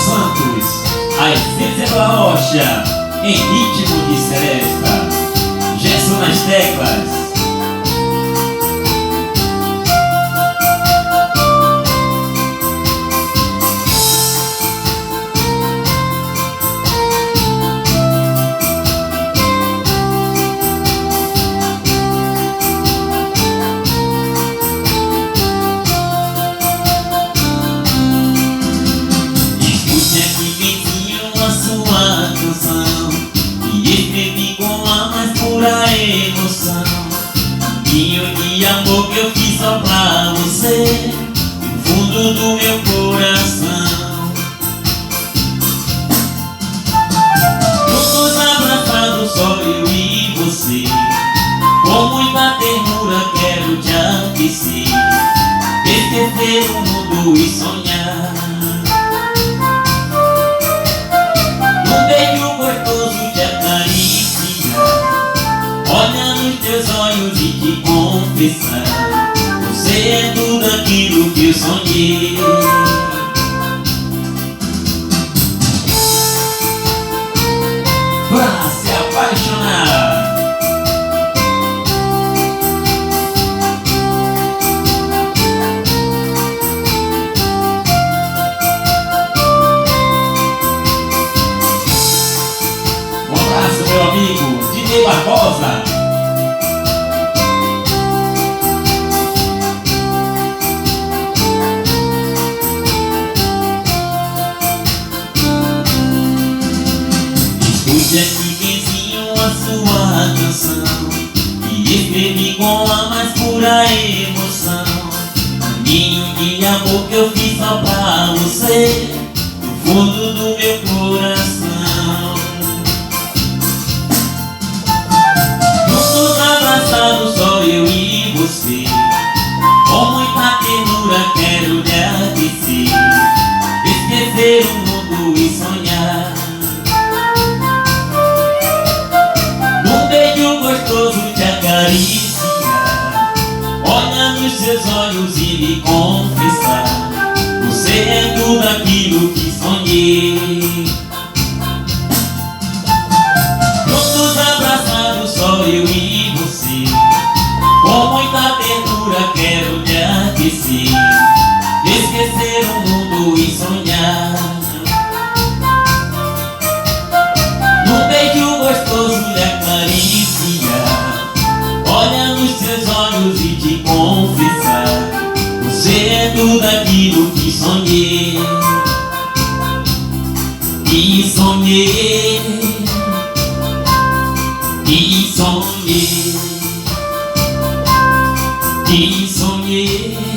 Santos, a essência da rocha, em ritmo de seresta. Gerson nas teclas. Escrevi com a mais pura emoção, ninho de amor que eu fiz só pra você, no fundo do meu coração. Juntos abraçados, só eu e você, com muita ternura quero te aquecer, esquecer o mundo e sonhar. Num beijo gostoso te acariciar, olhar nos teus olhos e te confessar, você é tudo aquilo que eu sonhei. Pra se apaixonar. Um abraço, meu amigo DJ Barbosa. Escute aqui, benzinho, a sua canção, e escrevi com a mais pura emoção, um ninho de amor que eu fiz só pra você, no fundo do meu coração. Juntos abraçados, só eu e você, com muita ternura quero te aquecer, esquecer o mundo e sonhar. Num beijo gostoso te acariciar, olhar nos seus olhos e me confessar, você é tudo aquilo que sonhei. Juntos abraçados, só eu e você, com muita ternura quero te aquecer, esquecer o mundo e sonhar. Num beijo gostoso te acariciar, olhar nos seus olhos e te confessar, você é tudo aquilo que sonhei. E sonhei, e sonhei, e sonhei.